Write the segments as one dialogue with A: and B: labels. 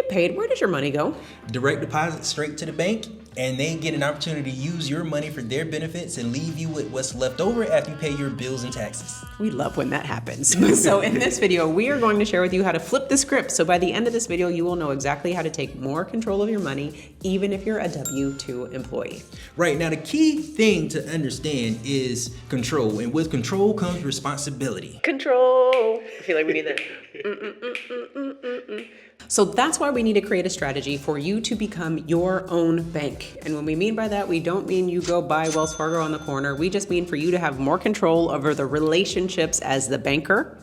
A: get paid, where does your money go?
B: Direct deposit straight to the bank, and they get an opportunity to use your money for their benefits and leave you with what's left over after you pay your bills and taxes.
A: We love when that happens. So in this video, we are going to share with you how to flip the script. So by the end of this video, you will know exactly how to take more control of your money, even if you're a W-2 employee.
B: Right, now the key thing to understand is control, and with control comes responsibility.
A: Control. I feel like we need that. So that's why we need to create a strategy for you to become your own bank. And when we mean by that, we don't mean you go buy Wells Fargo on the corner. We just mean for you to have more control over the relationships as the banker,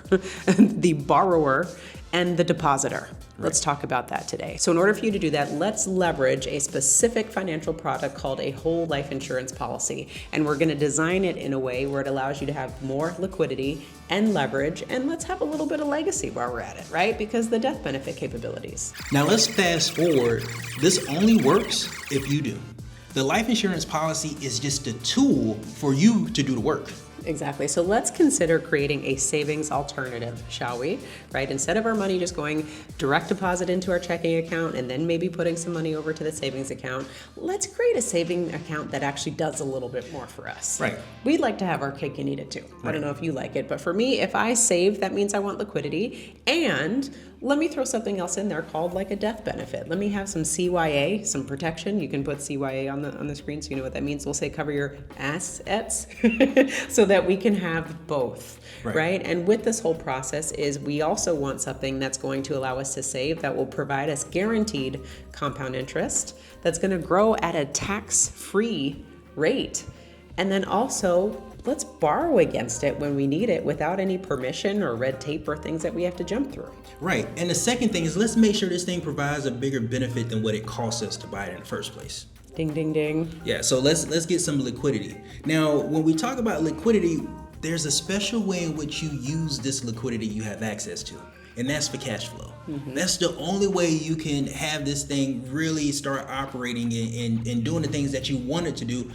A: the borrower, and the depositor. Let's talk about that today. So in order for you to do that, let's leverage a specific financial product called a whole life insurance policy. And we're gonna design it in a way where it allows you to have more liquidity and leverage, and let's have a little bit of legacy while we're at it, right? Because the death benefit capabilities.
B: Now let's fast forward. This only works if you do. The life insurance policy is just a tool for you to do the work.
A: Exactly. So let's consider creating a savings alternative, shall we? Right? Instead of our money just going direct deposit into our checking account and then maybe putting some money over to the savings account, let's create a saving account that actually does a little bit more for us.
B: Right.
A: We'd like to have our cake and eat it too. I don't know if you like it, but for me, if I save, that means I want liquidity, and let me throw something else in there called like a death benefit. Let me have some CYA, some protection. You can put CYA on the screen so you know what that means. We'll say cover your assets so that we can have both, right? And with this whole process is we also want something that's going to allow us to save that will provide us guaranteed compound interest that's going to grow at a tax-free rate. And then also, let's borrow against it when we need it without any permission or red tape or things that we have to jump through.
B: Right. And the second thing is let's make sure this thing provides a bigger benefit than what it costs us to buy it in the first place.
A: Ding, ding, ding.
B: Yeah, so let's get some liquidity. Now, when we talk about liquidity, there's a special way in which you use this liquidity you have access to, and that's for cash flow. That's the only way you can have this thing really start operating and doing the things that you want it to do,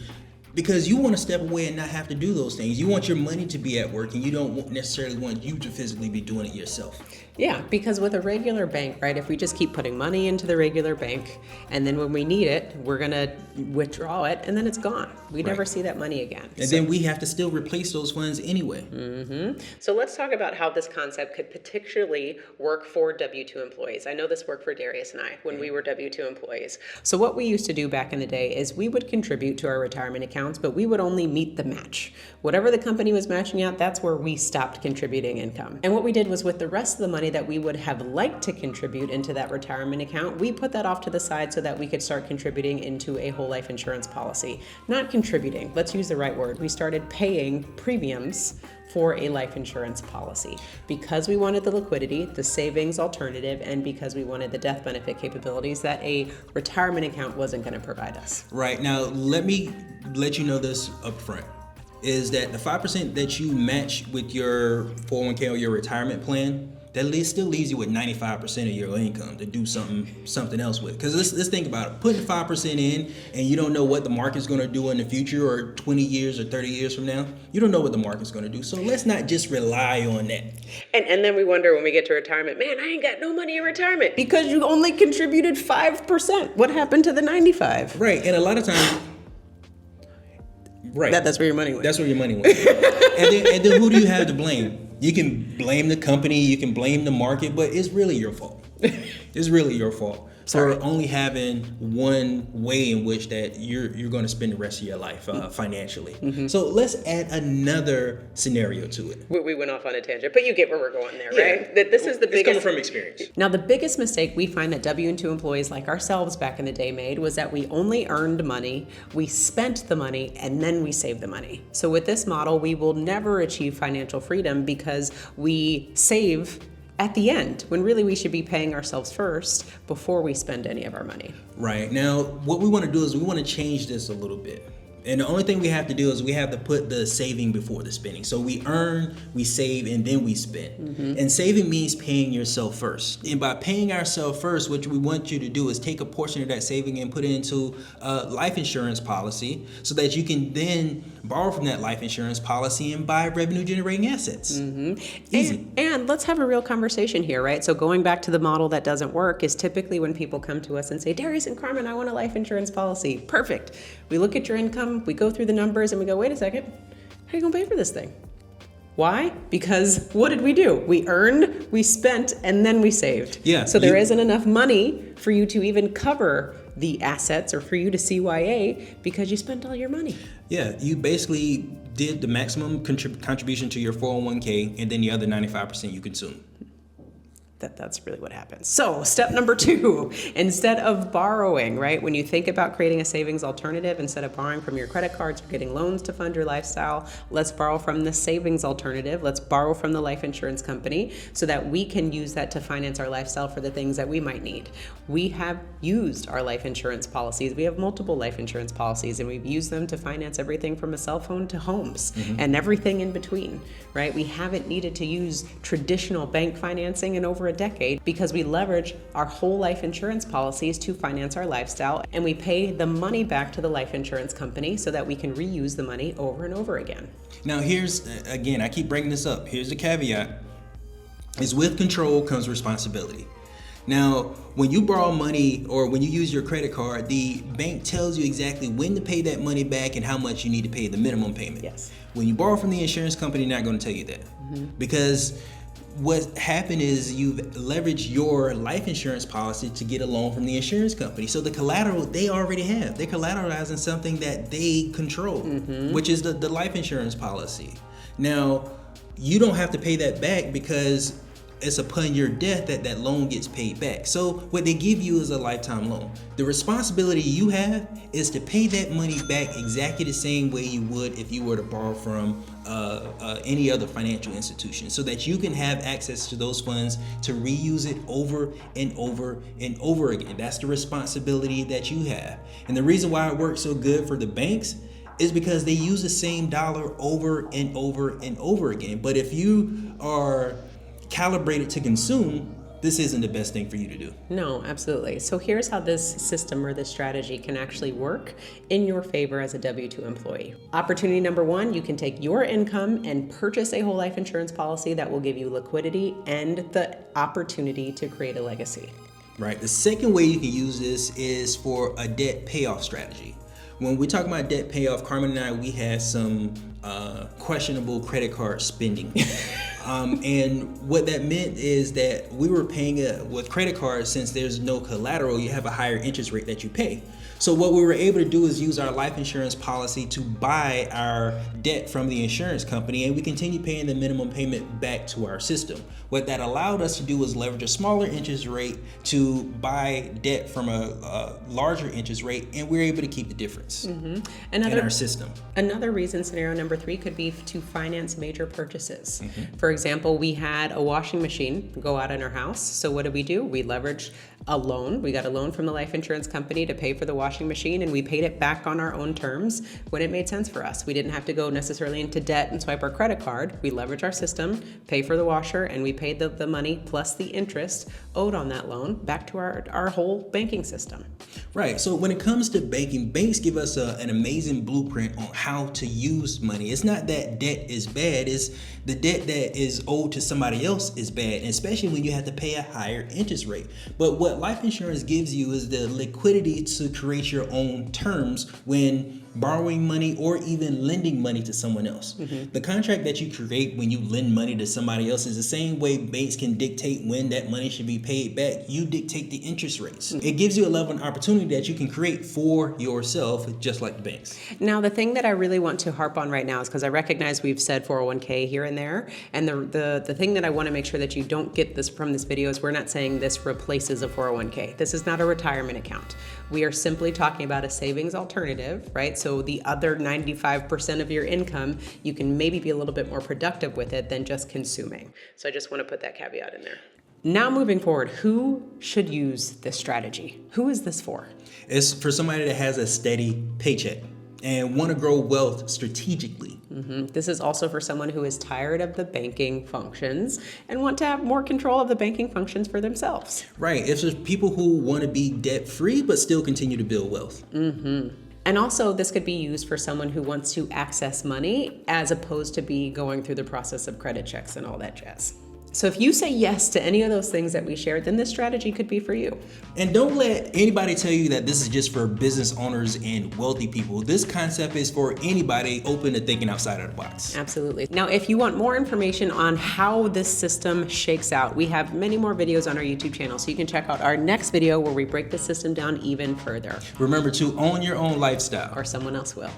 B: because you want to step away and not have to do those things. You want your money to be at work, and you don't necessarily want you to physically be doing it yourself.
A: Yeah, because with a regular bank, right, if we just keep putting money into the regular bank, and then when we need it, we're going to withdraw it, and then it's gone. We never see that money again.
B: And then we have to still replace those funds anyway.
A: So let's talk about how this concept could particularly work for W-2 employees. I know this worked for Darius and I when we were W-2 employees. So what we used to do back in the day is we would contribute to our retirement accounts, but we would only meet the match. Whatever the company was matching out, that's where we stopped contributing income. And what we did was with the rest of the money that we would have liked to contribute into that retirement account, we put that off to the side so that we could start contributing into a whole life insurance policy. Not contributing, let's use the right word. We started paying premiums for a life insurance policy because we wanted the liquidity, the savings alternative, and because we wanted the death benefit capabilities that a retirement account wasn't going to provide us.
B: Right. Now, let me let you know this up front, is that the 5% that you match with your 401k or your retirement plan, that still leaves you with 95% of your income to do something else with. Because let's think about it. Putting 5% in and you don't know what the market's going to do in the future, or 20 years or 30 years from now, you don't know what the market's going to do. So let's not just rely on that.
A: And then we wonder when we get to retirement, man, I ain't got no money in retirement because you only contributed 5%. What happened to the 95?
B: Right. And a lot of times, right.
A: That's where your money went.
B: That's where your money went. and then who do you have to blame? You can blame the company, you can blame the market, but it's really your fault. It's really your fault for only having one way in which that you're going to spend the rest of your life financially. So let's add another scenario to it.
A: We went off on a tangent, but you get where we're going there, right? That this is the biggest.
B: It's coming from experience.
A: Now, the biggest mistake we find that W-2 employees like ourselves back in the day made was that we only earned money, we spent the money, and then we saved the money. So with this model, we will never achieve financial freedom because we save at the end, when really we should be paying ourselves first before we spend any of our money.
B: Right. Now, what we want to do is we want to change this a little bit. And the only thing we have to do is we have to put the saving before the spending. So we earn, we save, and then we spend. And saving means paying yourself first. And by paying ourselves first, what we want you to do is take a portion of that saving and put it into a life insurance policy so that you can then borrow from that life insurance policy and buy revenue generating assets. Easy.
A: And let's have a real conversation here, right? So going back to the model that doesn't work is typically when people come to us and say, Darius and Carmen, I want a life insurance policy. Perfect. We look at your income, we go through the numbers, and we go, wait a second, how are you going to pay for this thing? Why? Because what did we do? We earned, we spent, and then we saved.
B: Yeah,
A: So there isn't enough money for you to even cover the assets or for you to CYA because you spent all your money.
B: Yeah, you basically did the maximum contribution to your 401k, and then the other 95% you consume.
A: That's really what happens. So step number 2, instead of borrowing, right? When you think about creating a savings alternative, instead of borrowing from your credit cards or getting loans to fund your lifestyle, let's borrow from the savings alternative. Let's borrow from the life insurance company so that we can use that to finance our lifestyle for the things that we might need. We have used our life insurance policies. We have multiple life insurance policies, and we've used them to finance everything from a cell phone to homes and everything in between, right? We haven't needed to use traditional bank financing in over a decade because we leverage our whole life insurance policies to finance our lifestyle, and we pay the money back to the life insurance company so that we can reuse the money over and over again.
B: Now here's, again, I keep bringing this up. Here's the caveat, is with control comes responsibility. Now, when you borrow money or when you use your credit card, the bank tells you exactly when to pay that money back and how much you need to pay the minimum payment.
A: Yes.
B: When you borrow from the insurance company, they're not going to tell you that. Because what happened is you've leveraged your life insurance policy to get a loan from the insurance company. So the collateral they already have. They're collateralizing something that they control, which is the life insurance policy. Now, you don't have to pay that back because it's upon your death that loan gets paid back. So what they give you is a lifetime loan. The responsibility you have is to pay that money back exactly the same way you would if you were to borrow from any other financial institution, so that you can have access to those funds to reuse it over and over and over again. That's the responsibility that you have. And the reason why it works so good for the banks is because they use the same dollar over and over and over again. But if you are calibrated to consume, this isn't the best thing for you to do.
A: No, absolutely. So here's how this system or this strategy can actually work in your favor as a W-2 employee. Opportunity number 1, you can take your income and purchase a whole life insurance policy that will give you liquidity and the opportunity to create a legacy.
B: Right. The second way you can use this is for a debt payoff strategy. When we talk about debt payoff, Carmen and I, we had some questionable credit card spending. And what that meant is that we were paying with credit cards, since there's no collateral, you have a higher interest rate that you pay. So what we were able to do is use our life insurance policy to buy our debt from the insurance company, and we continue paying the minimum payment back to our system. What that allowed us to do was leverage a smaller interest rate to buy debt from a larger interest rate, and we're able to keep the difference in our system.
A: Another reason, scenario number 3, could be to finance major purchases. For example, we had a washing machine go out in our house. So what did? We leveraged a loan. We got a loan from the life insurance company to pay for the washing machine, and we paid it back on our own terms when it made sense for us. We didn't have to go necessarily into debt and swipe our credit card. We leveraged our system, pay for the washer, and we paid the money plus the interest owed on that loan back to our whole banking system.
B: Right. So when it comes to banking, banks give us an amazing blueprint on how to use money. It's not that debt is bad. It's the debt that is owed to somebody else is bad, and especially when you have to pay a higher interest rate. But what life insurance gives you is the liquidity to create your own terms when borrowing money or even lending money to someone else. The contract that you create when you lend money to somebody else is the same way banks can dictate when that money should be paid back. You dictate the interest rates. It gives you a level of opportunity that you can create for yourself, just like the banks.
A: Now, the thing that I really want to harp on right now is because I recognize we've said 401k here and there, and the thing that I want to make sure that you don't get this from this video is we're not saying this replaces a 401k. This is not a retirement account. We are simply talking about a savings alternative, right? So the other 95% of your income, you can maybe be a little bit more productive with it than just consuming. So I just want to put that caveat in there. Now moving forward, who should use this strategy? Who is this for?
B: It's for somebody that has a steady paycheck. and want to grow wealth strategically.
A: This is also for someone who is tired of the banking functions and want to have more control of the banking functions for themselves.
B: Right. If there's people who want to be debt free but still continue to build wealth.
A: And also, this could be used for someone who wants to access money as opposed to be going through the process of credit checks and all that jazz. So if you say yes to any of those things that we shared, then this strategy could be for you.
B: And don't let anybody tell you that this is just for business owners and wealthy people. This concept is for anybody open to thinking outside of the box.
A: Absolutely. Now, if you want more information on how this system shakes out, we have many more videos on our YouTube channel, so you can check out our next video where we break the system down even further.
B: Remember to own your own lifestyle.
A: Or someone else will.